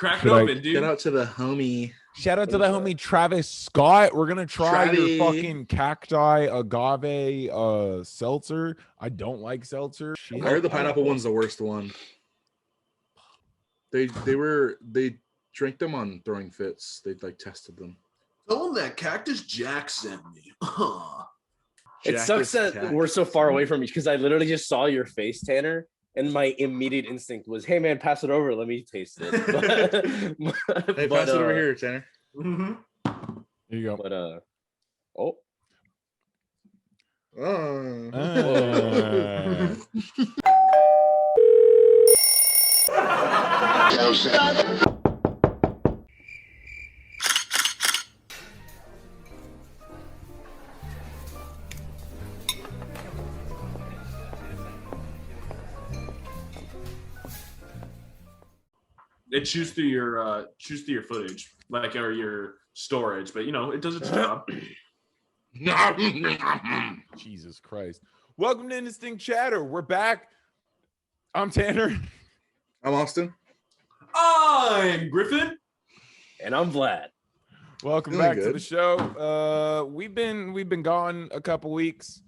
Crack it open, dude. Shout out to the homie. Shout out to the homie Travis Scott. We're gonna try your Travis. fucking cacti agave seltzer. I don't like seltzer. I heard the pineapple one's the worst one. They drank them on throwing fits. They like tested them. Tell them that Cactus Jack sent me. It sucks that we're so far away from you because I literally just saw your face, Tanner, and my immediate instinct was, "Hey man, pass it over. Let me taste it." Hey, pass it over here, Tanner. Mm-hmm. Here you go. But It chews through your footage, like, or your storage, but you know, it does its job. Jesus Christ. Welcome to Indistinct Chatter. We're back. I'm Tanner. I'm Austin. I'm Griffin. and I'm Vlad. Welcome back to the show. We've been gone a couple weeks.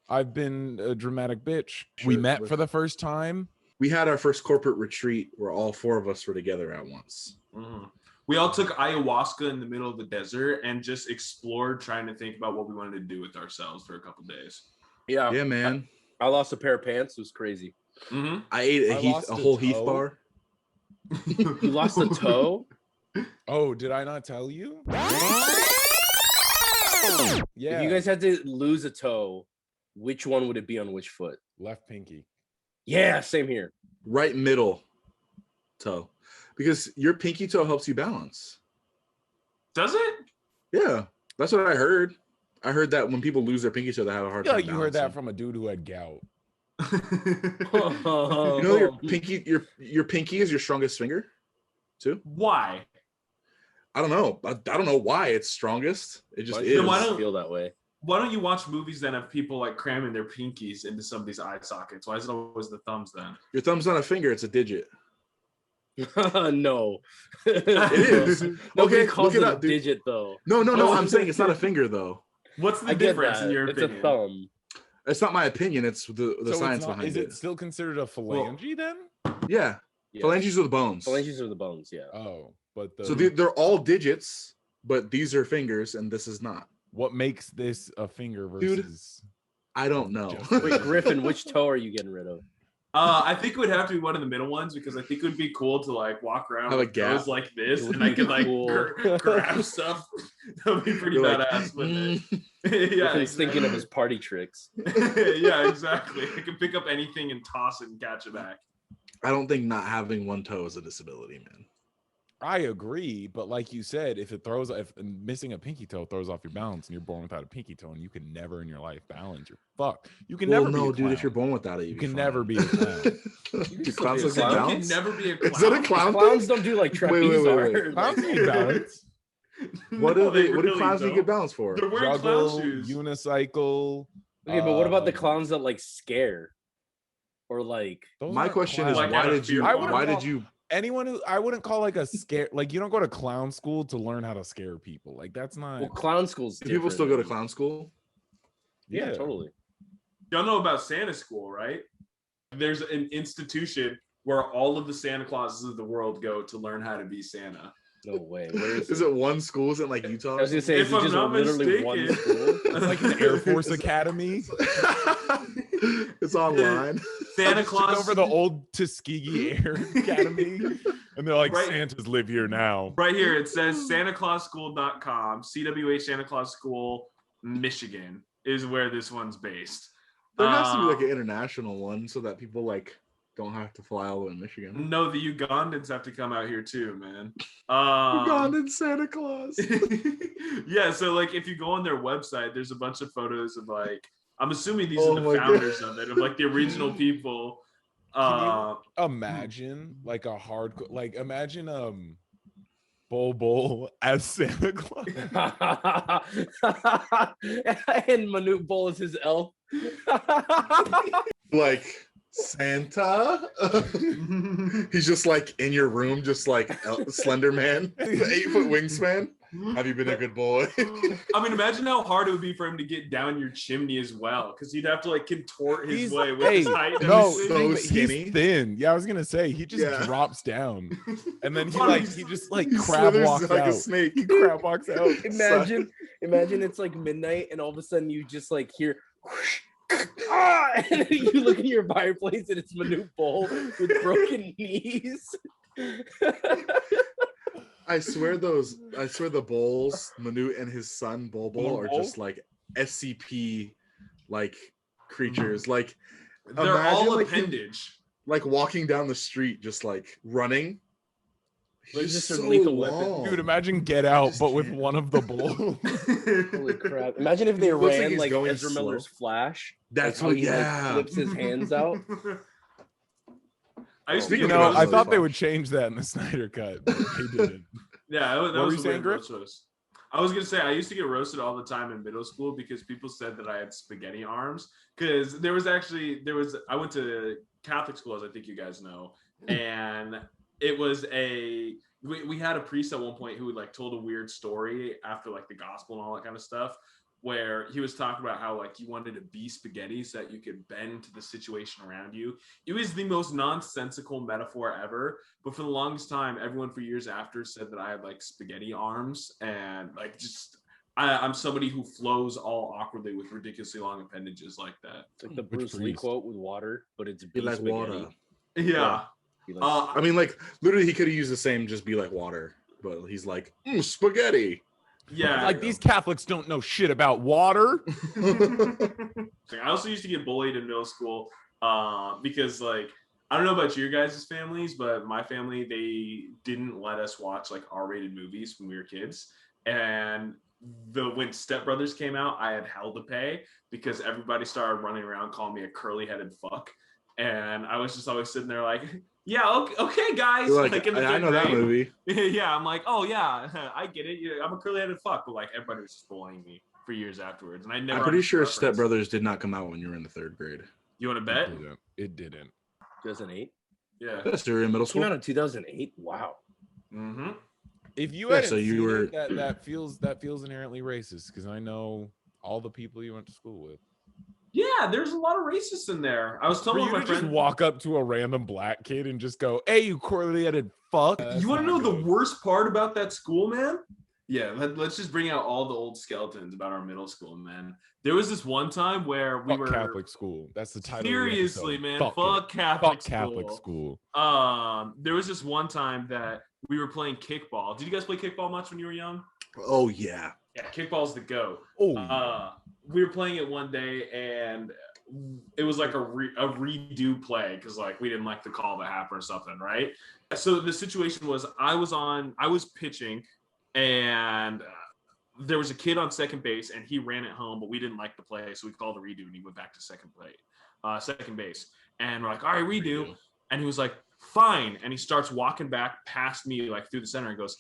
I've been a dramatic bitch. We met for the first time. We had our first corporate retreat where all four of us were together at once. Mm-hmm. We all took ayahuasca in the middle of the desert and just explored, trying to think about what we wanted to do with ourselves for a couple days. Yeah, man. I lost a pair of pants. It was crazy. Mm-hmm. I ate a whole Heath bar. You lost a toe? Oh, did I not tell you? Yeah. If you guys had to lose a toe, which one would it be on which foot? Left pinky. Yeah, same here. Right middle toe. Because your pinky toe helps you balance. Does it? Yeah, that's what I heard. I heard that when people lose their pinky toe, they have a hard time. You heard that from a dude who had gout. You know, your pinky is your strongest finger, too. Why? I don't know. I don't know why it's strongest. It just is. Then why don't feel that way? Why don't you watch movies then of people like cramming their pinkies into somebody's eye sockets? Why is it always the thumbs then? Your thumb's not a finger; it's a digit. No, it is. Nobody Okay, calls look it it up, a dude. digit though. No. I'm saying it's not a finger though. What's the I get difference that. in your It's opinion? a thumb. It's not my opinion. It's the So science it's not, behind is it. it still considered a phalange then? Yeah. Yeah. Phalanges are the bones. Phalanges are the bones. Yeah. Oh, but So they're all digits, but these are fingers, and this is not. what makes this a finger versus? I don't know. Wait, Griffin, which toe are you getting rid of? I think it would have to be one of the middle ones because I think it would be cool to like walk around Have a with gap. toes like this, It would and I be could like cool. grab stuff. That would be pretty You're like, badass, wouldn't it? Yeah, Yeah, he's thinking of his party tricks. yeah, exactly. I can pick up anything and toss it and catch it back. I don't think not having one toe is a disability, man. I agree, but like you said, if missing a pinky toe throws off your balance and you're born without a pinky toe and you can never in your life balance, you're fucked. You can never be a dude. clown. If you're born without it, You can never be a clown. Do clowns be a look clown. like You can balance? never be a clown. Is that a clown Clowns thing? don't do like trapeze wait. art. Clowns need balance. What No, do they what do really clowns need don't. to get balance for? They're wearing Juggle, clown shoes. unicycle. Okay, but what about the clowns that like scare? Or like Those My aren't question is, clowns. Like, why did you? Anyone who I wouldn't call like a scare, like you don't go to clown school to learn how to scare people. Like that's not. well, clown schools. Do people still go to clown school? Yeah, totally. Y'all know about Santa School, right? There's an institution where all of the Santa Clauses of the world go to learn how to be Santa. No way. Where is Is it one school? Is it like Utah? I was gonna say, If is it I'm just not literally one mistaken. school? It's like an Air Force Academy. It's online. Santa Took Claus over the old Tuskegee Air Academy, and they're like, Right. Santas live here now. right here. It says SantaClausSchool.com. CWH Santa Claus School, Michigan is where this one's based. There has to be like an international one so that people like don't have to fly all the way to Michigan. No, the Ugandans have to come out here too, man. Ugandan Santa Claus. Yeah, so like if you go on their website, there's a bunch of photos of like I'm assuming these Oh are my the God. founders of it, of like the original people. Imagine like a hardcore, like imagine Bol as Santa Claus. And Manute Bol is his elf. Like Santa. He's just like in your room, just like Slender Man, the 8-foot wingspan. Have you been a good boy? I mean, imagine how hard it would be for him to get down your chimney as well, because he'd have to like contort his way with his height. And No, so skinny. he's thin. Yeah, I was gonna say he just drops down, and then he just like He crab slithers walks like out. a snake. He crab walks out. Imagine it's like midnight, and all of a sudden you just like hear. Whoosh, and then you look at your fireplace, and it's Manute Bol with broken knees. I swear the Bulls, Manute and his son Bol are just like SCP like creatures. Like They're all like appendage. like walking down the street, just like running. They're He's just a so lethal weapon. long. Dude, imagine Get Out, just but with can't. one of the bulls. Holy crap! Imagine if they It looks like ran he's like going Ezra slow. Miller's Flash. That's like, what. how he, Yeah. like, flips his hands out. I used to Speaking get of I roasted. thought they would change that in the Snyder cut, but they didn't. Yeah, that What were was you a saying, weird Griff? roast. I was gonna say I used to get roasted all the time in middle school because people said that I had spaghetti arms. Because I went to Catholic school, as I think you guys know, and it was we had a priest at one point who like told a weird story after like the gospel and all that kind of stuff, where he was talking about how like you wanted to be spaghetti so that you could bend to the situation around you. It was the most nonsensical metaphor ever, but for the longest time, everyone for years after said that I had like spaghetti arms, and like I'm somebody who flows all awkwardly with ridiculously long appendages like that. It's like the Which Bruce Lee priest? quote with water, but it's Be like spaghetti. water. Yeah. He likes- I mean, like literally, he could have used the same, just be like water, but he's like spaghetti. Yeah. Like these Catholics don't know shit about water. I also used to get bullied in middle school because like I don't know about your guys' families, but my family, they didn't let us watch like R-rated movies when we were kids. And when Step Brothers came out, I had hell to pay because everybody started running around calling me a curly-headed fuck. And I was just always sitting there like, yeah, okay guys. You're like, in the I know that third movie. grade. Yeah, I'm like, oh yeah, I get it. Yeah, I'm a curly-headed fuck. But like everybody was just bullying me for years afterwards. And I never I'm pretty sure understood Step reference. Brothers did not come out when you were in the 3rd grade. You want to bet? It didn't. 2008. Yeah. Yes, you were in middle Came out school. in 2008. Wow. Mm-hmm. If you Yeah, hadn't so you seen were- it, that feels inherently racist because I know all the people you went to school with. Yeah, there's a lot of racists in there. I was For telling you my to just friend. walk up to a random black kid and just go, "Hey, you curly-headed fuck." You want to know the worst part about that school, man? Yeah, let's just bring out all the old skeletons about our middle school, man. There was this one time where we Fuck were Catholic school. That's the title. seriously, of the man. episode. Fuck Catholic Fuck Catholic school. school. There was this one time that we were playing kickball. Did you guys play kickball much when you were young? Oh yeah. Yeah, kickball's the go. Oh, We were playing it one day and it was like a redo play because like we didn't like the call that happened or something, right? So the situation was I was pitching and there was a kid on second base and he ran it home, but we didn't like the play, so we called a redo and he went back to second base. And we're like, all right, redo. And he was like, fine. And he starts walking back past me like through the center and goes,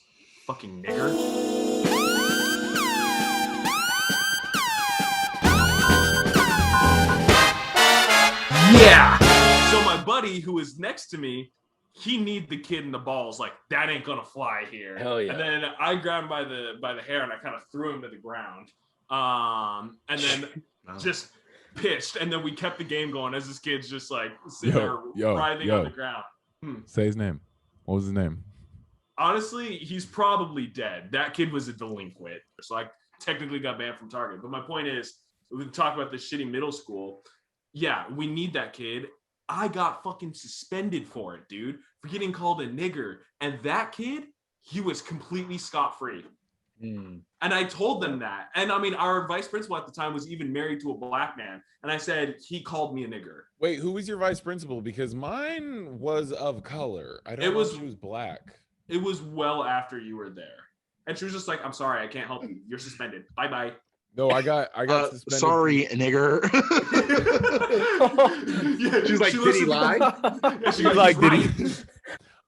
fucking nigger. Yeah. So my buddy who was next to me, he kneed the kid in the balls like that ain't gonna fly here. Hell yeah. And then I grabbed him by the hair and I kind of threw him to the ground. And then just pitched, and then we kept the game going as this kid's just like sitting there writhing on the ground. Say his name. What was his name? Honestly, he's probably dead. That kid was a delinquent, so I technically got banned from Target. But my point is, we talk about this shitty middle school. Yeah, we need that kid. I got fucking suspended for it, dude, for getting called a nigger. And that kid, he was completely scot-free. And I told them that. And I mean, our vice principal at the time was even married to a black man. And I said, he called me a nigger. Wait, who was your vice principal? Because mine was of color. I don't know if she was black. It was well after you were there. And she was just like, I'm sorry, I can't help you. You're suspended. Bye-bye. No, I got suspended. Sorry, nigger. Yeah, She's like, she did he listened- lie? Yeah, She was like, did "He's he?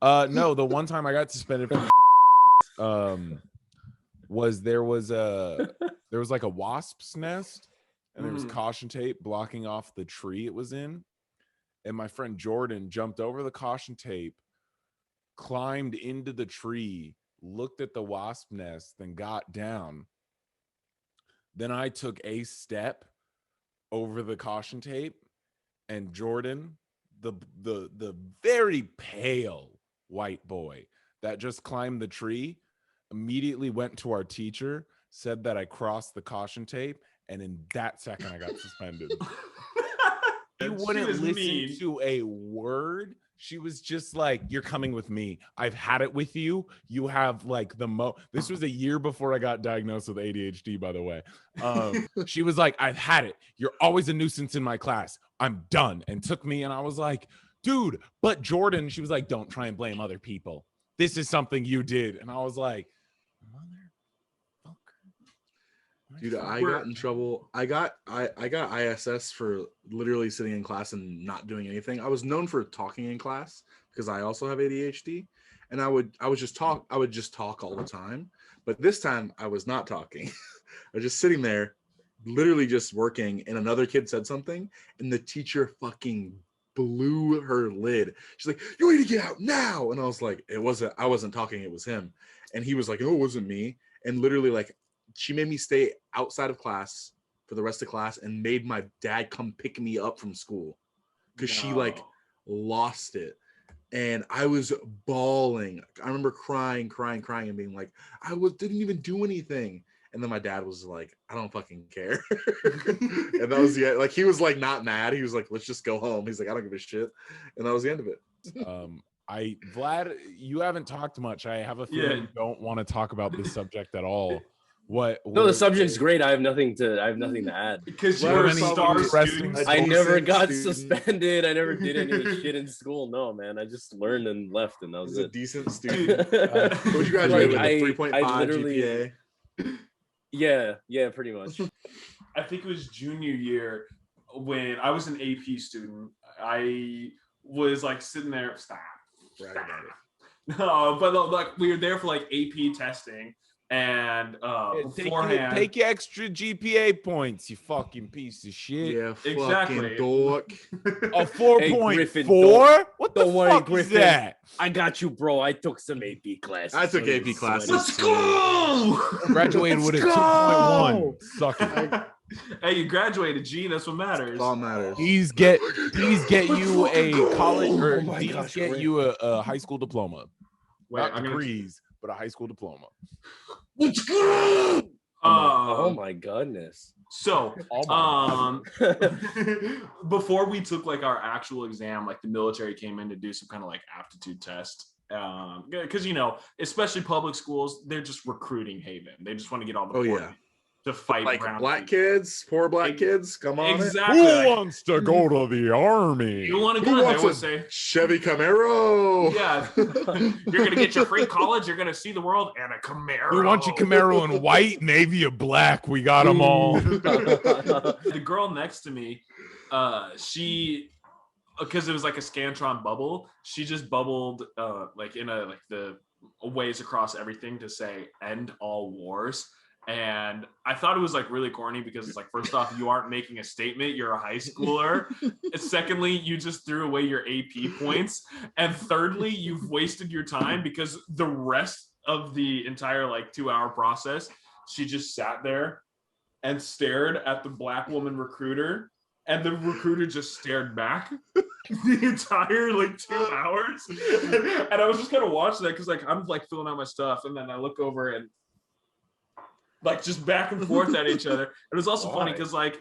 No, the one time I got suspended from was there was like a wasp's nest and there was caution tape blocking off the tree it was in. and my friend Jordan jumped over the caution tape, climbed into the tree, looked at the wasp nest, then got down. Then I took a step over the caution tape, and Jordan, the very pale white boy that just climbed the tree, immediately went to our teacher, said that I crossed the caution tape, and in that second I got suspended. She wouldn't listen to a word. She was just like, "You're coming with me. I've had it with you. You have like this was a year before I got diagnosed with ADHD, by the way. She was like, "I've had it. You're always a nuisance in my class. I'm done." And took me, and I was like, "Dude, but Jordan," she was like, "Don't try and blame other people. This is something you did." And I was like, "Motherfucker." Dude, I got in trouble. I got ISS for literally sitting in class and not doing anything. I was known for talking in class because I also have ADHD, and I would just talk all the time. But this time I was not talking. I was just sitting there, literally just working, and another kid said something, and the teacher fucking blew her lid. She's like, "You need to get out now." And I was like, I wasn't talking, it was him. And he was like, "Oh, it wasn't me." And literally, like, she made me stay outside of class for the rest of class and made my dad come pick me up from school because she like lost it. And I was bawling. I remember crying and being like, didn't even do anything. And then my dad was like, "I don't fucking care." And that was like, he was like not mad. He was like, "Let's just go home." He's like, "I don't give a shit." And that was the end of it. Vlad, you haven't talked much. I have a feeling you don't want to talk about this subject at all. No, the subject's great. I have nothing to add. Because you're a star student. I never got suspended. I never did any of the shit in school. No, man. I just learned and left, and that was a decent student. What you with? graduate with? 3.5 GPA? Yeah, pretty much. I think it was junior year when I was an AP student. I was like sitting there. Stop. Brag about it. No, but like we were there for like AP testing. And beforehand, take your extra GPA points, you fucking piece of shit. Yeah, exactly. Dork. A 4.4? What the fuck is that? I got you, bro. I took some AP classes. I took AP classes. Let's go! Graduated with a 2.1. Suck it. Hey, you graduated, G. That's what matters. All matters. Please get you a college or get you a high school diploma. Not degrees, but a high school diploma. Let's go! Oh my goodness. So, before we took like our actual exam, like the military came in to do some kind of like aptitude test. Because especially public schools, they're just recruiting haven. They just want to get all the to fight like black kids, poor black kids. Come on, exactly. Who wants to go to the army? You want to go? They would say Chevy Camaro. Yeah, you're gonna get your free college. You're gonna see the world and a Camaro. We want you Camaro in white, navy, or black. We got them all. The girl next to me, she, because it was like a Scantron bubble, she just bubbled like in the ways across everything to say "end all wars." And I thought it was like really corny because it's like, first off, you aren't making a statement, you're a high schooler. Secondly, you just threw away your AP points. And thirdly, you've wasted your time because the rest of the entire like 2-hour process, she just sat there and stared at the black woman recruiter. And the recruiter just stared back the entire like 2 hours. And I was just kind of watching that because like I'm like filling out my stuff. And then I look over and like just back and forth at each other. It was also funny because like,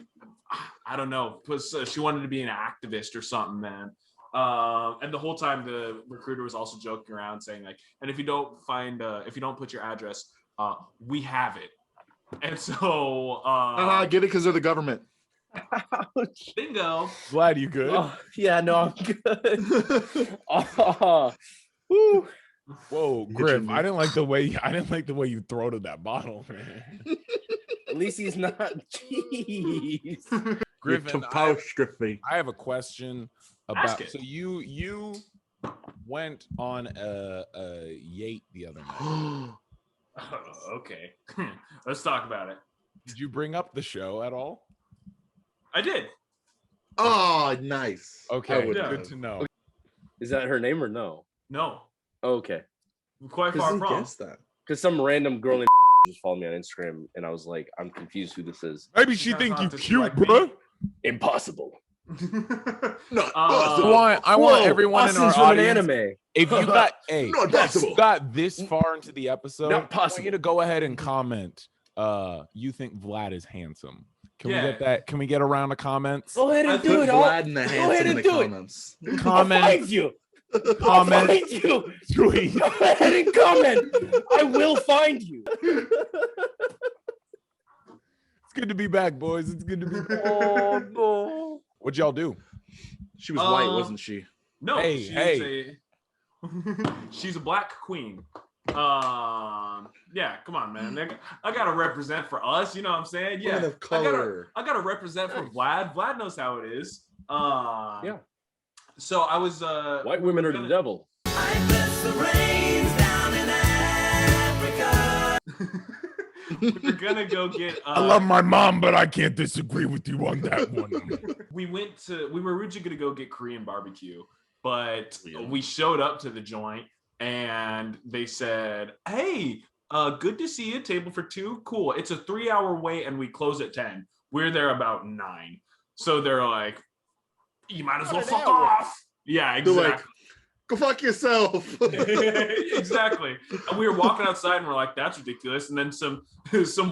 I don't know, she wanted to be an activist or something, man. And the whole time the recruiter was also joking around saying like, and if you don't put your address, we have it. And so get it because they're the government. Ouch. Bingo. Glad you good. Yeah, no, I'm good. Woo. Whoa, Griff! I didn't like the way you throw to that bottle, man. At least he's not. Jeez. Griffin, I have a question about. So you went on a Yate the other night. Okay, let's talk about it. Did you bring up the show at all? I did. Oh, nice. Okay, would good have. to know. Is that her name or no? No, Okay. quite far from. Guess that. Because some random girl named just followed me on Instagram, and I was like, I'm confused who this is. Maybe she That's think not you just cute, like me. bro. Impossible. Not I possible. want Whoa, everyone in our Austin's from an audience. anime. If you got Not if possible. you got this far into the episode, Not I want you possible. to go ahead and comment. You think Vlad is handsome? Can we Yeah. get that? Can we get a round of comments? Go ahead and I do Put it. Vlad and the Go ahead handsome in and the do it. comments. I'll Comment. find you. I'll Comment. find you. Tweet. Go ahead and comment. I will find you. It's good to be back, boys. It's good to be back. Oh no. What'd y'all do? She was white, wasn't she? No, Hey, she's she's a black queen. Yeah, come on, man. I gotta represent for us. You know what I'm saying? Yeah, Woman of color. I gotta represent for Vlad. Vlad knows how it is. Yeah. So I was White women are the devil. we were gonna go get. I love my mom, but I can't disagree with you on that one. We were originally gonna go get Korean barbecue, but Yeah. we showed up to the joint and they said, "Hey, good to see you. Table for two. Cool. It's a 3-hour wait and we close at 10. We're there about 9. So they're like, you might as well fuck off. Yeah, They're exactly. like, go fuck yourself. Exactly. And we were walking outside and we're like, that's ridiculous. And then some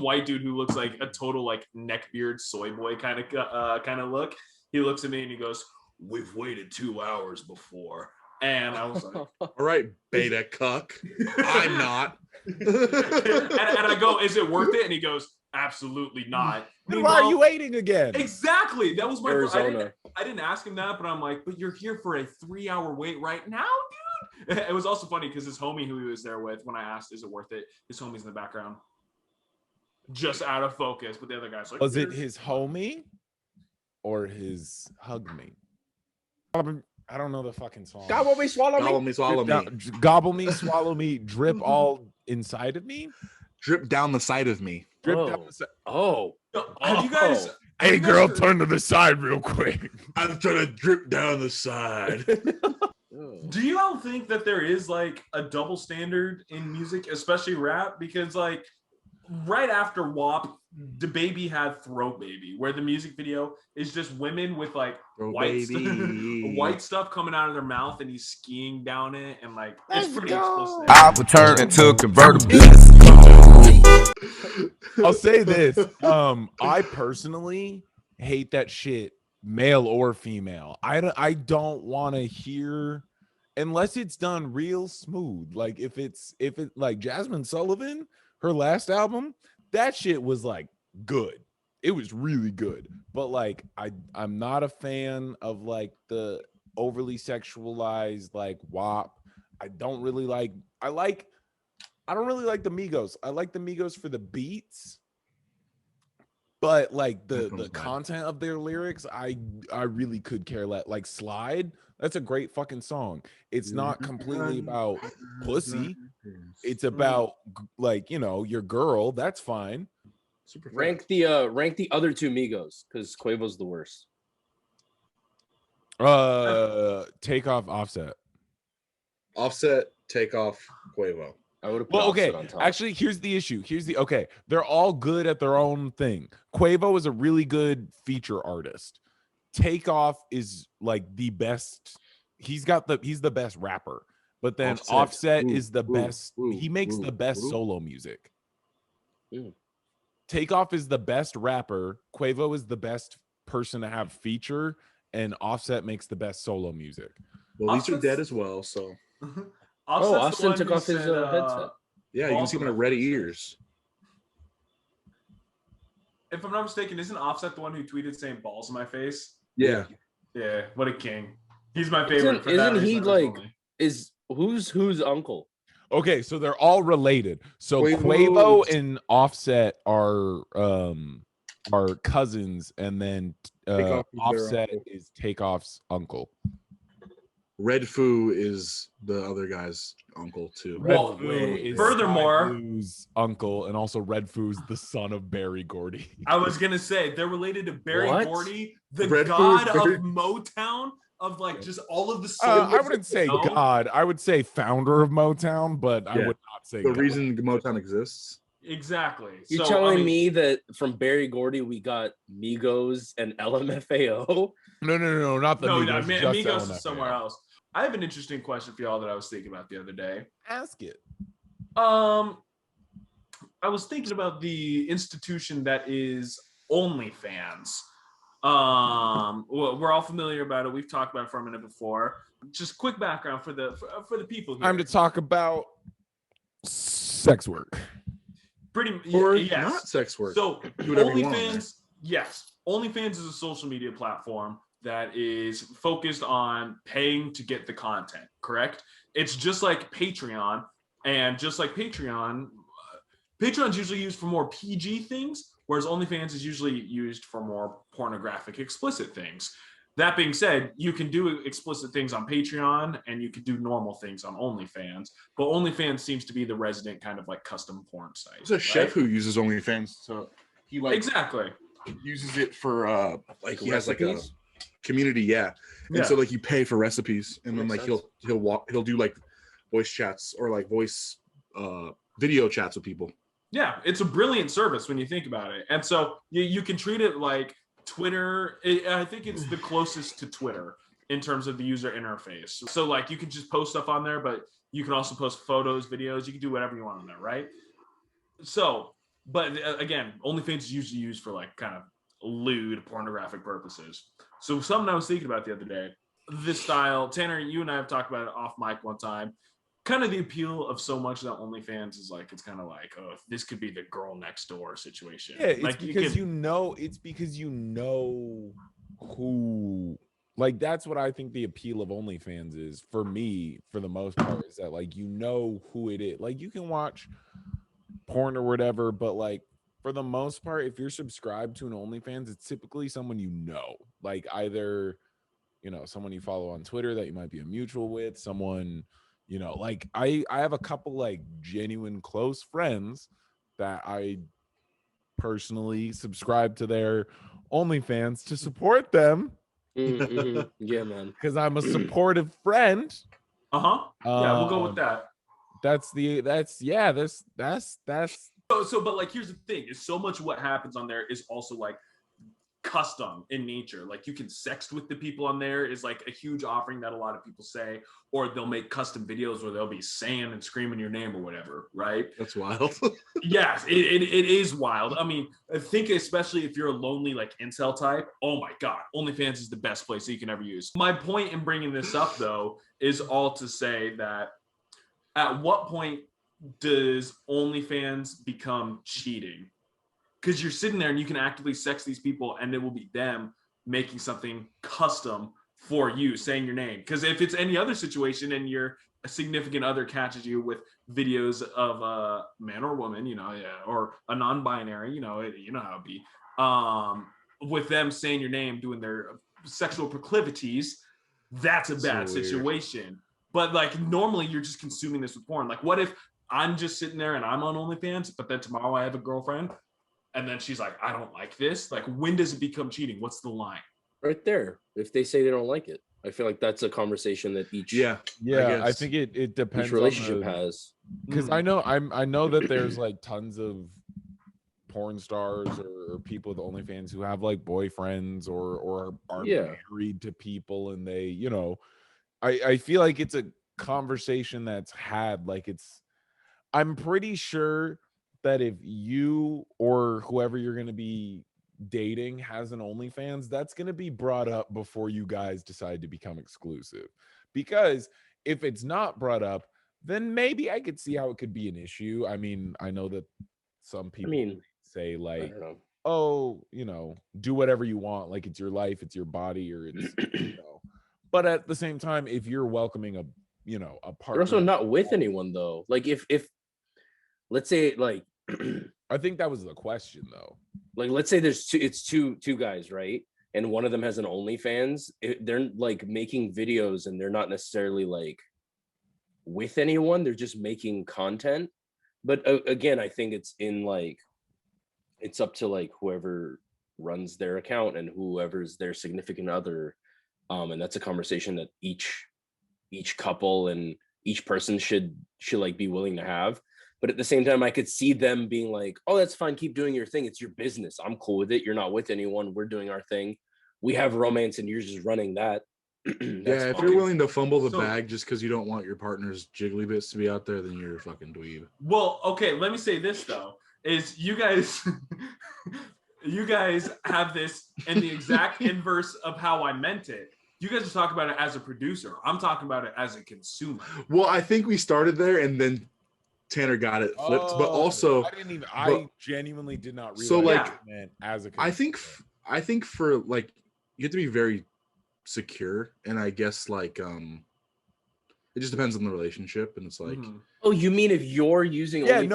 white dude who looks like a total like neckbeard soy boy kind of look. He looks at me and he goes, "We've waited 2 hours before." And I was like, All right, beta cuck. I'm not. and I go, "Is it worth it?" And he goes, "Absolutely not." Then why are you waiting again? Exactly. That was my Arizona. I didn't ask him that, but I'm like, "But you're here for a 3-hour wait right now, dude." It was also funny because his homie who he was there with, when I asked, "Is it worth it?" His homie's in the background, just out of focus. But the other guy's like, Was it his homie or his hug me? I don't know the fucking song. Gobble me, swallow Gobble me. me, swallow me. Gobble me, swallow me, drip all inside of me. Drip down the side of me. Drip Oh. down the side. Oh. Have you guys? have Hey, you guys girl, heard- turn to the side real quick. I'm trying to drip down the side. Do you all think that there is like a double standard in music, especially rap? Because like right after WAP, DaBaby had Throat Baby, where the music video is just women with like Throat white Baby. white stuff coming out of their mouth, and he's skiing down it, and like it's Let's pretty go. explicit. I would turn into a convertible. I'll say this. I personally hate that shit, male or female. I don't want to hear unless it's done real smooth. Like if it like Jasmine Sullivan, her last album, that shit was like good. It was really good. But like I'm not a fan of like the overly sexualized like WAP. I don't really like I don't really like the Migos. I like the Migos for the beats, but like the content of their lyrics, I really could care less. Like Slide, that's a great fucking song. It's not completely about pussy. It's about like, you know, your girl. That's fine. Super Rank the other two Migos, because Quavo's the worst. Take off, Offset. Offset, take off, Quavo. I would have put Well, okay. Offset on top. Actually, here's the issue. Okay. They're all good at their own thing. Quavo is a really good feature artist. Takeoff is like the best. He's the best rapper. But then Offset is the best. He makes the best solo music. Takeoff is the best rapper. Quavo is the best person to have feature, and Offset makes the best solo music. Well, these are Offset's- dead as well, so Offset's the Austin one took who off his said, headset. yeah, you can balls see in my my ready face. ears. If I'm not mistaken, isn't Offset the one who tweeted saying "balls in my face"? Yeah. Yeah, what a king. He's my favorite. Isn't he like who's uncle? Okay, so they're all related. So Quavo- Quavo and Offset are cousins, and then Takeoff is their Offset uncle. is Takeoff's uncle. Red Foo is the other guy's uncle too. Well, Red Foo is furthermore- Sky Blue's uncle, and also Red Foo's the son of Barry Gordy. I was gonna say they're related to Barry What? Gordy, the Red Foo god is of Barry- Motown, of like just all of the I songs wouldn't that say you know. God. I would say founder of Motown, but I Yeah. would not say The God. reason Motown exists. Exactly. You're So, telling I mean, me that from Barry Gordy we got Migos and LMFAO? No, not the no, Migos, just Migos LMFAO. is somewhere else. I have an interesting question for y'all that I was thinking about the other day. Ask it. I was thinking about the institution that is OnlyFans. We're all familiar about it. We've talked about it for a minute before. Just quick background for the people here. Time to talk about sex work. Or yes. not sex work. So Do whatever you want on there. OnlyFans, yes, OnlyFans is a social media platform that is focused on paying to get the content. Correct? It's just like Patreon, and just like Patreon's usually used for more PG things, whereas OnlyFans is usually used for more pornographic, explicit things. That being said, you can do explicit things on Patreon and you can do normal things on OnlyFans, but OnlyFans seems to be the resident kind of like custom porn site. There's a chef who uses OnlyFans, so he like exactly uses it for like he has like a Recipes? community, yeah. And Yeah. so like you pay for recipes, and then Makes like sense. he'll do like voice chats or like voice video chats with people. Yeah, it's a brilliant service when you think about it. And so you can treat it like Twitter. I think it's the closest to Twitter in terms of the user interface. So like you can just post stuff on there, but you can also post photos, videos. You can do whatever you want on there, right? So, but again, OnlyFans is usually used for like kind of lewd pornographic purposes. So something I was thinking about the other day, this style, Tanner, you and I have talked about it off mic one time. Kind of the appeal of so much that OnlyFans is like, it's kind of like, oh, this could be the girl next door situation. Yeah, it's like because you know who, like, that's what I think the appeal of OnlyFans is for me, for the most part, is that like you know who it is. Like you can watch porn or whatever, but like for the most part, if you're subscribed to an OnlyFans, it's typically someone you know, like either, you know, someone you follow on Twitter that you might be a mutual with, someone, you know, like I have a couple like genuine close friends that I personally subscribe to their OnlyFans to support them Yeah, man. because I'm a supportive friend. Yeah, we'll go with that. That's So, but like, here's the thing: is so much what happens on there is also like custom in nature. Like you can sext with the people on there is like a huge offering that a lot of people say, or they'll make custom videos where they'll be saying and screaming your name or whatever, right? That's wild. Yes, it is wild. I mean, I think especially if you're a lonely like incel type, oh my god, OnlyFans is the best place that you can ever use. My point in bringing this up though is all to say that at what point does OnlyFans become cheating? Because you're sitting there and you can actively sex these people and it will be them making something custom for you, saying your name. Because if it's any other situation and your significant other catches you with videos of a man or woman, you know, yeah, or a non-binary, you know how it be, with them saying your name, doing their sexual proclivities, that's a bad situation. But like normally you're just consuming this with porn. Like what if I'm just sitting there and I'm on OnlyFans, but then tomorrow I have a girlfriend and then she's like, I don't like this. Like when does it become cheating? What's the line? Right there. If they say they don't like it, I feel like that's a conversation that each I think it depends each relationship has. Because I know that there's like tons of porn stars or people with OnlyFans who have like boyfriends or are married to people, and they, you know, I feel like it's a conversation that's had, like I'm pretty sure that if you or whoever you're going to be dating has an OnlyFans, that's going to be brought up before you guys decide to become exclusive. Because if it's not brought up, then maybe I could see how it could be an issue. I mean, I know that some people say like, oh, you know, do whatever you want. Like it's your life, it's your body, or it's, you know. But at the same time, if you're welcoming a partner. You're also not with anyone though. Like if let's say like I think that was the question though. Like let's say it's two guys, right? and one of them has an OnlyFans, they're like making videos and they're not necessarily like with anyone, they're just making content. But again, I think it's in like, it's up to like whoever runs their account and whoever's their significant other, and that's a conversation that each couple and each person should like be willing to have. But at the same time, I could see them being like, oh, that's fine, keep doing your thing, it's your business, I'm cool with it, you're not with anyone, we're doing our thing, we have romance and you're just running that. Yeah, if you're willing to fumble the bag just because you don't want your partner's jiggly bits to be out there, then you're a fucking dweeb. Well, okay, let me say this though, is you guys you guys have this in the exact inverse of how I meant it. You guys are talking about it as a producer. I'm talking about it as a consumer. Well, I think we started there and then Tanner got it flipped, but also I genuinely did not realize so like it meant as a consumer. I think for like, you have to be very secure, and I guess like it just depends on the relationship, and it's like oh, you mean if you're using I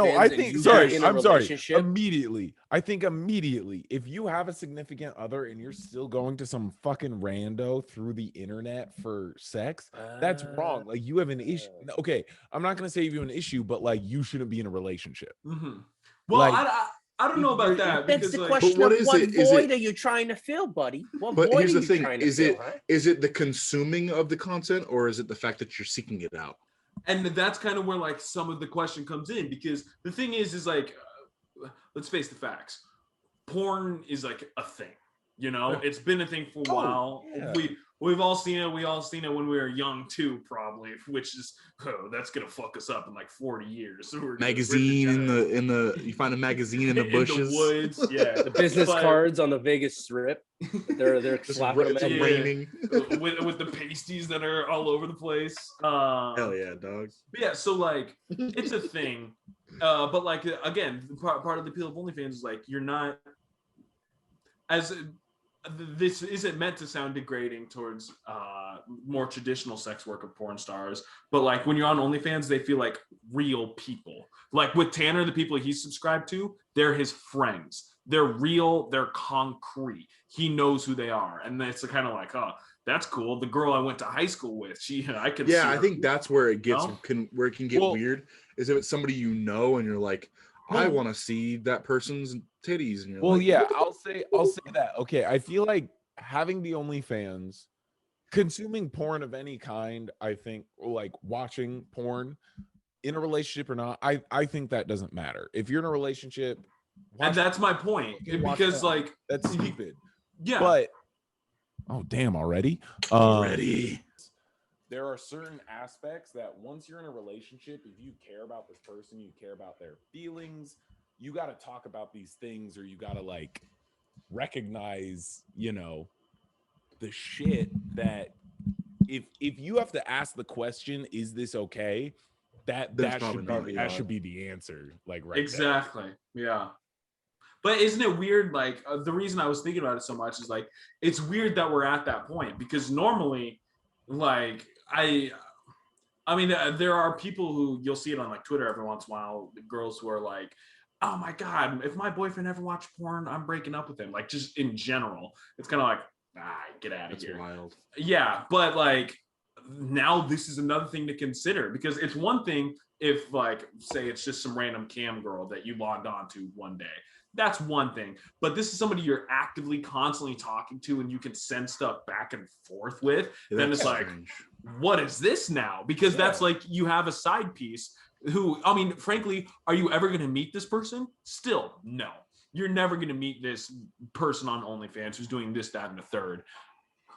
think immediately if you have a significant other and you're still going to some fucking rando through the internet for sex, that's wrong. Like, you have an issue. Okay, I'm not gonna say you have an issue, but like, you shouldn't be in a relationship. Well, like, I don't know about that. That's the question of what void are you trying to fill, buddy? What void here's are the you trying to thing: fill, is it the consuming of the content, or is it the fact that you're seeking it out? And that's kind of where like some of the question comes in, because the thing is like, let's face the facts. Porn is like a thing, you know. It's been a thing for a while. Yeah. We've all seen it. We all seen it when we were young too, probably. Which is, that's gonna fuck us up in like 40 years. So magazine in the you find a magazine in the bushes, in the woods, yeah. The business cards on the Vegas Strip. They're slapping them raining with the pasties that are all over the place. Hell yeah, dog. Yeah, so like it's a thing, but like again, part of the appeal of OnlyFans is like, you're not as. This isn't meant to sound degrading towards more traditional sex work of porn stars, but like when you're on OnlyFans, they feel like real people. Like with Tanner, the people he's subscribed to, they're his friends. They're real. They're concrete. He knows who they are, and it's kind of like, oh, that's cool. The girl I went to high school with, I could. Yeah, I think that's where it gets where it can get weird. Is if it's somebody you know, and you're like, I want to see that person's titties. And you're well, like, yeah, I'll say that. Okay, I feel like having the OnlyFans, consuming porn of any kind, I think, like watching porn in a relationship or not, I think that doesn't matter. If you're in a relationship, and that's my point, because like that's stupid. Yeah, but oh damn, already. There are certain aspects that once you're in a relationship, if you care about this person, you care about their feelings, you got to talk about these things, or you got to like recognize, you know, the shit that if you have to ask the question, is this okay? That should be the answer. Like, right. Exactly. There. Yeah. But isn't it weird? Like the reason I was thinking about it so much is like, it's weird that we're at that point, because normally, like, I mean, there are people who you'll see it on like Twitter every once in a while, the girls who are like, oh my God, if my boyfriend ever watched porn, I'm breaking up with him. Like, just in general, it's kind of like, get out of here. That's wild. Yeah, but like now this is another thing to consider, because it's one thing if like, say it's just some random cam girl that you logged on to one day. That's one thing, but this is somebody you're actively constantly talking to and you can send stuff back and forth with. Then it's like, what is this now? Because that's like, you have a side piece who, I mean, frankly, are you ever going to meet this person? Still, no. You're never going to meet this person on OnlyFans who's doing this, that, and the third.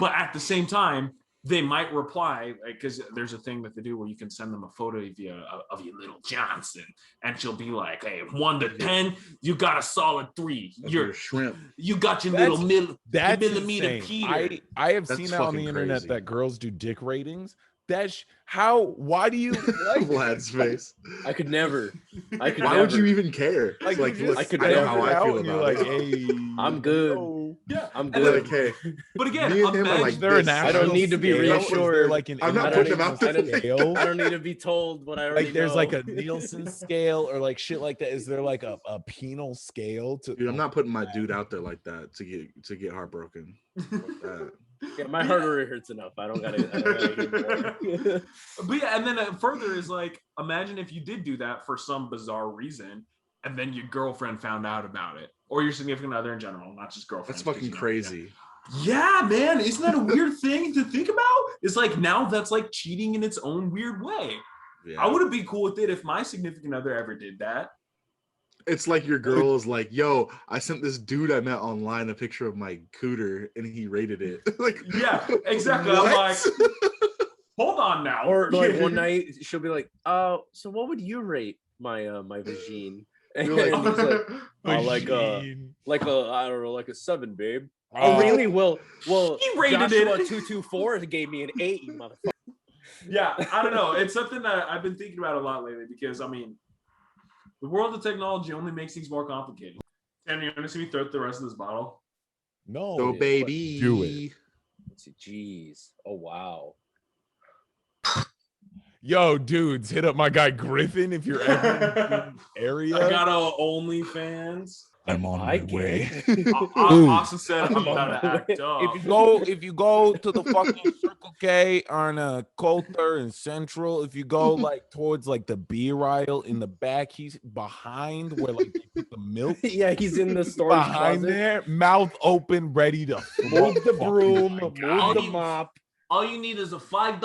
But at the same time, they might reply, because there's a thing that they do where you can send them a photo of your little Johnson, and she'll be like, hey, 1 to 10, you got a solid 3. You're shrimp. You got your little millimeter insane. Peter. I have seen that on the internet that girls do dick ratings. Why do you like Vlad's face? I could never. Why would you even care? Like look, I could I know never. how I feel about like, it. hey, I'm good. No. Yeah, I'm and good. then- Hey, but again, me and him are imagine- like There an this. actual I don't need to be scale? reassured. Is there like an I'm not putting him out there international like scale? I don't need to be told what I already Like there's know. like a Nielsen scale or like shit like that. Is there like a penal scale to? Dude, I'm not putting my dude out there like that to get heartbroken. Fuck that. Yeah, my heart already hurts enough. I don't gotta hear more. But yeah, and then further is like, imagine if you did do that for some bizarre reason, and then your girlfriend found out about it, or your significant other in general, not just girlfriend. That's fucking crazy. Yeah, man, isn't that a weird thing to think about? It's like now that's like cheating in its own weird way. Yeah. I wouldn't be cool with it if my significant other ever did that. It's like your girl is like, yo, I sent this dude I met online a picture of my cooter and he rated it. Like, Yeah, exactly. what? I'm like, hold on now. Or like one night she'll be like, "Oh, so what would you rate my my vagine?" And You're like, he's like, "Oh, Machine. like a I don't know, like a 7, babe." Oh, really? Well, He rated Joshua it. 224 gave me an 8, you motherfucker. Yeah, I don't know. It's something that I've been thinking about a lot lately because I mean, the world of technology only makes things more complicated. Sam, you want to see me throw the rest of this bottle? No. so baby. Do it. Let's see. Jeez. Oh wow. Yo, dudes, hit up my guy Griffin if you're ever in the area. I got a OnlyFans. I'm on my way. Austin said I'm I'm about on to my act up. If you go to the fucking Circle K on Coulter and Central, if you go like towards like the beer aisle in the back, he's behind where like they put the milk Yeah, he's in the storage behind closet. there, mouth open, ready to Move the fuck broom, my move guy. the mop. All you need is a $5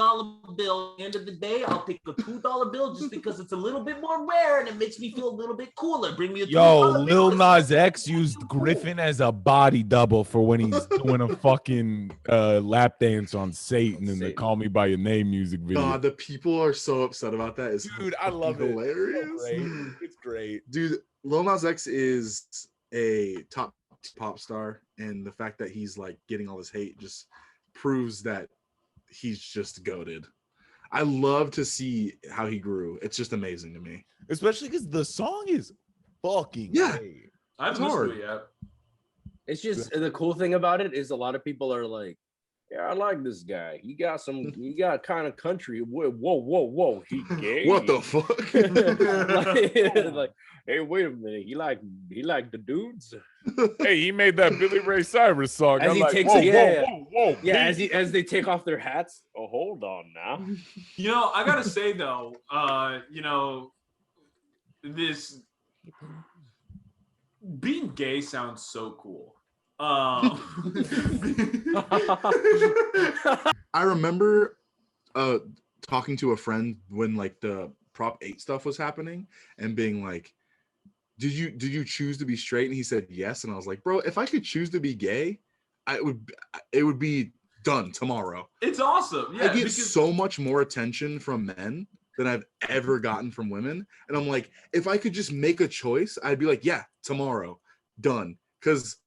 bill. At the end of the day, I'll take a $2 bill just because it's a little bit more rare and it makes me feel a little bit cooler. Bring me a $2 Yo, bill. Lil Nas X used Griffin as a body double for when he's doing a fucking lap dance on Satan in the Satan. Call Me By Your Name music video. God, the people are so upset about that. It's Dude, I love it. hilarious. It's so great. It's great. Dude, Lil Nas X is a top pop star, and the fact that he's like getting all this hate just proves that he's just goated. I love to see how he grew. It's just amazing to me. Especially because the song is fucking Yeah. great. I haven't It's listened hard. to it yet. It's just the cool thing about it is a lot of people are like, "Yeah, I like this guy. He got kind of country. Whoa, he gay." What the fuck? like, hey, wait a minute. He like the dudes. Hey, he made that Billy Ray Cyrus song. As I'm he like, takes whoa, it- yeah, whoa, Yeah, hey. as they take off their hats. Oh, hold on now. You know, I gotta say though, you know, this being gay sounds so cool. I remember talking to a friend when like the Prop 8 stuff was happening and being like, did you choose to be straight? And he said yes. And I was like, bro, if I could choose to be gay, it would be done tomorrow. It's awesome. Yeah, I get because so much more attention from men than I've ever gotten from women. And I'm like, if I could just make a choice, I'd be like, yeah, tomorrow, done. Because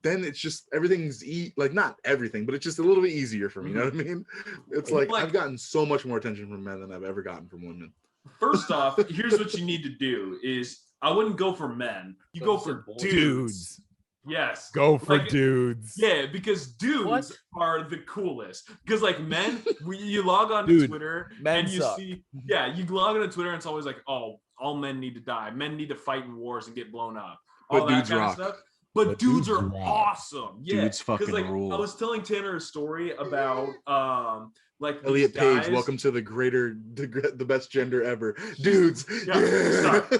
then it's just everything's like not everything, but it's just a little bit easier for me. You know what I mean? It's like I've gotten so much more attention from men than I've ever gotten from women. first off, here's what you need to do is I wouldn't go for men. You go for dudes. Yes. Go for Like, dudes. Yeah, because dudes What? are the coolest. Because like men, you log on to Dude, Twitter men and you suck. see, yeah, you log on to Twitter and it's always like, oh, all men need to die. Men need to fight in wars and get blown up. All But that dudes kind rock. of stuff. But But dudes dudes are rock. awesome. Yeah. Dudes fucking like, rule. I was telling Tanner a story about like Elliot these Page, guys- welcome to the best gender ever. Dudes. Yeah, stop.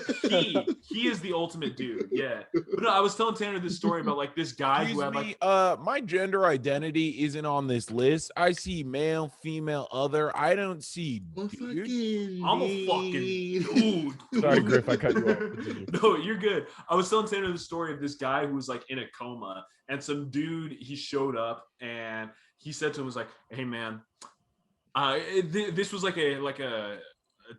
He is the ultimate dude. Yeah. But no, I was telling Tanner this story about like this guy who Excuse had me, like my gender identity isn't on this list. I see male, female, other. I don't see dude. I'm a fucking dude. Sorry, Griff, I cut you off. Continue. No, you're good. I was telling Tanner the story of this guy who was like in a coma, and some dude he showed up and he said to him, was like, "Hey man, this was like a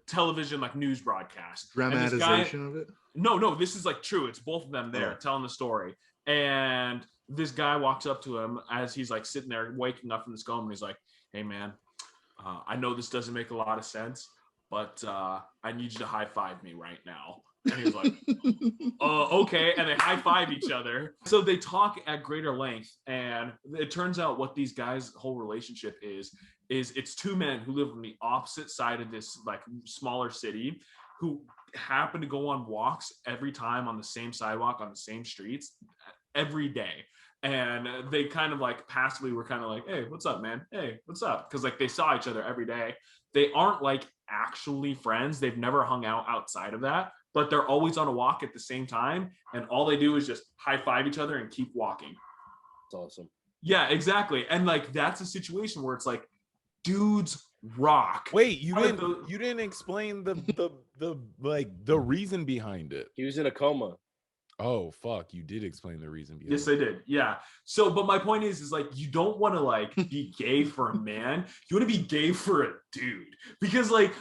television like news broadcast. And this guy- Dramatization of it. No, this is like true. It's both of them there Oh. telling the story. And this guy walks up to him as he's like sitting there waking up from this coma, and he's like, "Hey man, I know this doesn't make a lot of sense, but I need you to high five me right now. And he was like, okay. And they high five each other. So they talk at greater length. And it turns out what these guys' whole relationship is it's two men who live on the opposite side of this like smaller city who happen to go on walks every time on the same sidewalk, on the same streets every day. And they kind of like passively were kind of like, hey, what's up, man? Hey, what's up? Because like they saw each other every day. They aren't like actually friends. They've never hung out outside of that, but they're always on a walk at the same time. And all they do is just high five each other and keep walking. It's awesome. Yeah, exactly. And like that's a situation where it's like dudes rock. Wait, you didn't explain the reason behind it. He was in a coma. Oh fuck, you did explain the reason behind Yes, I did. Yeah. So, but my point is like you don't want to like be gay for a man. You want to be gay for a dude because like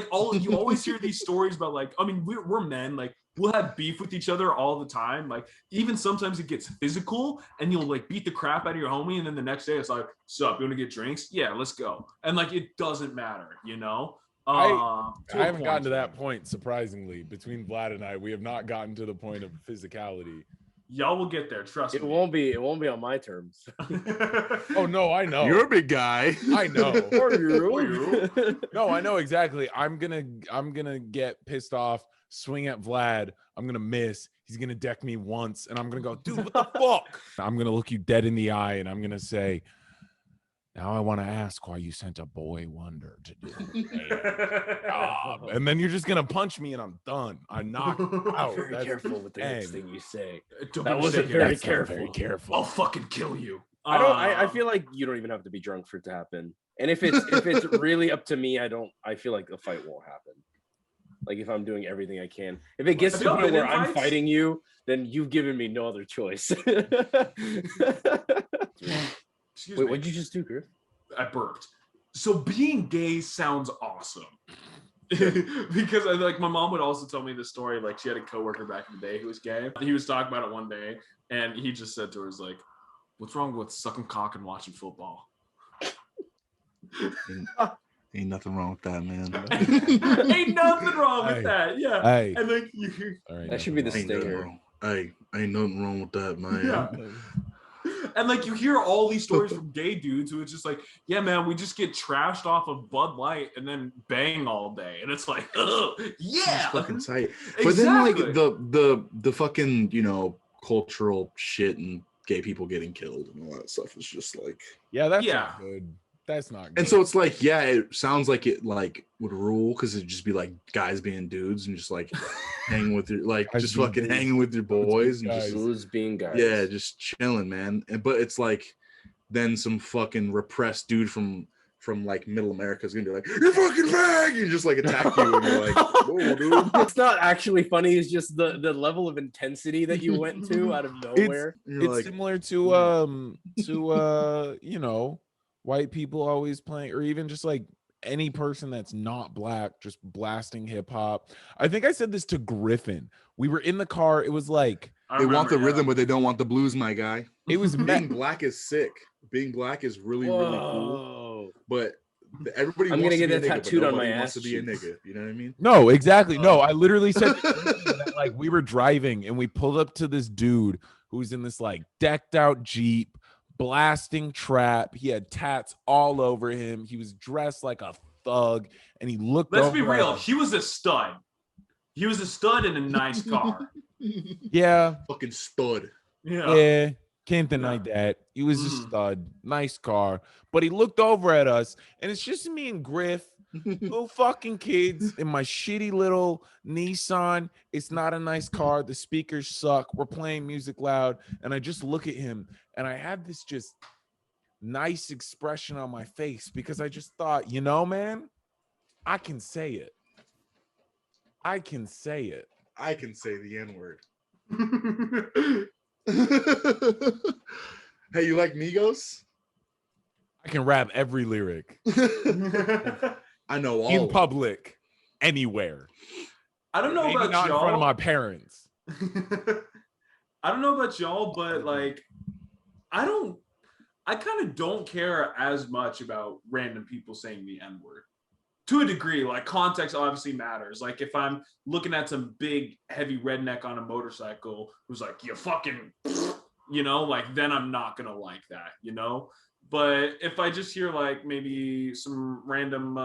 all you always hear these stories about like I mean we're men like we'll have beef with each other all the time. Like even sometimes it gets physical and you'll like beat the crap out of your homie and then the next day it's like, sup, you want to get drinks? Yeah, let's go. And like it doesn't matter, you know. I haven't gotten to that point, surprisingly. Between Vlad and I, we have not gotten to the point of physicality. Y'all will get there, trust me. It won't be on my terms. Oh no, I know. You're a big guy. I know. Or you. No, I know exactly. I'm gonna get pissed off, swing at Vlad. I'm gonna miss. He's gonna deck me once, and I'm gonna go, dude, what the fuck? I'm gonna look you dead in the eye, and I'm gonna say, now I want to ask why you sent a boy wonder to do a job. And then you're just going to punch me and I'm done. I'm knocked out. Very careful with the next thing you say. That wasn't very careful. Very careful. I'll fucking kill you. I feel like you don't even have to be drunk for it to happen. And if it's really up to me, I feel like a fight won't happen. Like if I'm doing everything I can. If it gets to the point where I'm fighting you, then you've given me no other choice. Wait, what'd you just do, Griff? I burped. So being gay sounds awesome. Because I like my mom would also tell me this story. Like she had a coworker back in the day who was gay. He was talking about it one day, and he just said to her, "Like, what's wrong with sucking cock and watching football?" Ain't nothing wrong with that, man. Ain't nothing wrong with that. Yeah. Hey. And like that should be the stinger. Ain't nothing wrong with that, man. Yeah. And like you hear all these stories from gay dudes who it's just like, yeah, man, we just get trashed off of Bud Light and then bang all day, and it's like, ugh, yeah, fucking tight. Exactly. But then like the fucking cultural shit and gay people getting killed and all that stuff is just like, yeah, that's not good. That's not good. And so it's like, yeah, it sounds like it like would rule because it'd just be like guys being dudes and just like hanging with your just fucking hanging with your boys and just dudes being guys. Yeah, just chilling, man. But it's like then some fucking repressed dude from like middle America is gonna be like, you're fucking fag, and just like attack you and you're like, whoa, dude. It's not actually funny, it's just the level of intensity that you went to out of nowhere. It's like, similar to white people always playing, or even just like any person that's not black just blasting hip hop. I think I said this to Griffin. We were in the car. It was like they want the rhythm, but they don't want the blues, my guy. It was being black is sick. Being black is really cool. But everybody I'm wants gonna to get be that tattooed on my ass. Wants to be a nigga. You know what I mean? No, exactly. No, I literally said that, like we were driving and we pulled up to this dude who's in this like decked out Jeep, blasting trap. He had tats all over him. He was dressed like a thug, and he looked. Let's be real. He was a stud. He was a stud in a nice car. Yeah, fucking stud. Yeah, can't deny that. He was a stud. Nice car, but he looked over at us, and it's just me and Griff, little fucking kids in my shitty little Nissan. It's not a nice car. The speakers suck. We're playing music loud, and I just look at him, and I had this just nice expression on my face because I just thought, man, I can say it. I can say it. I can say the N-word. Hey, you like Migos? I can rap every lyric. I know all in public, anywhere. I don't know Maybe about not y'all. in front of my parents. I don't know about y'all, but like, I kind of don't care as much about random people saying the N-word. to a degree, like context obviously matters. Like if I'm looking at some big heavy redneck on a motorcycle who's like, you fucking, you know, like then I'm not gonna like that, you know. But if I just hear like maybe some random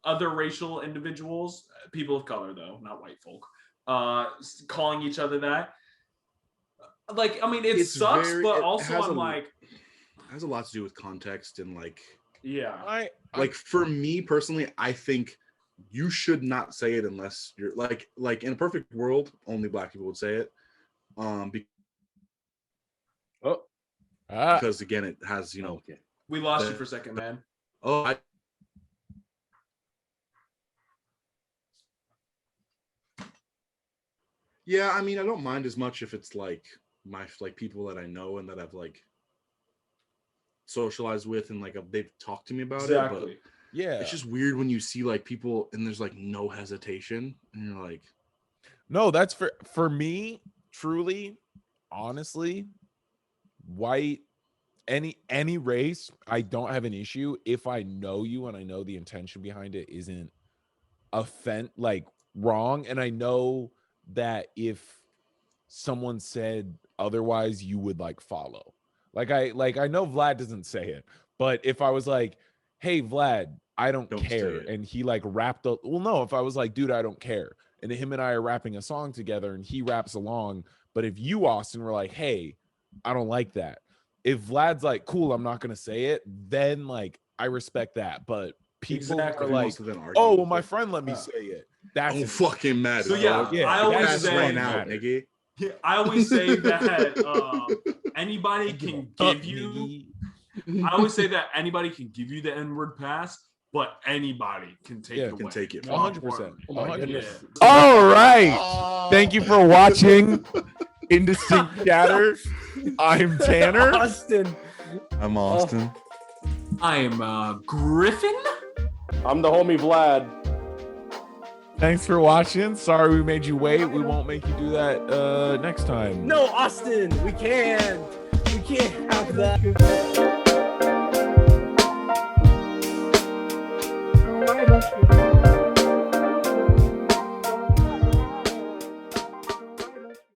other racial individuals, people of color though, not white folk, calling each other that, like, I mean, it sucks, but also I'm like, it has a lot to do with context and like, yeah, like for me personally, I think you should not say it unless you're like in a perfect world, only Black people would say it. Because again, it has, you know, we lost you for a second, man. Yeah, I mean, I don't mind as much if it's like people that I know and that I've like socialized with and like they've talked to me about it. But yeah, it's just weird when you see like people and there's like no hesitation and you're like, no, that's for me, truly, honestly, white, any race, I don't have an issue if I know you and I know the intention behind it isn't like wrong, and I know that if someone said otherwise you would like follow. Like I know Vlad doesn't say it, but if I was like, hey Vlad, I don't care, and he like rapped up, well no, if I was like, dude, I don't care, and him and I are rapping a song together and he raps along, but if you, Austin, were like, hey, I don't like that, if Vlad's like, cool, I'm not gonna say it, then like I respect that. But people are like, oh well, my friend let me say it. That's fucking mad. So yeah, I always say right now, nigga. Yeah, I always say that anybody can give you. I always say that anybody can give you the N-word pass, but anybody can take it away. Can take it. 100%. 100%. Yeah. All right. Thank you for watching Indistinct Chatter. I'm Tanner. Austin. I'm Austin. I'm Griffin. I'm the homie Vlad. Thanks for watching. Sorry we made you wait. We won't make you do that next time. No, Austin, we can't have that.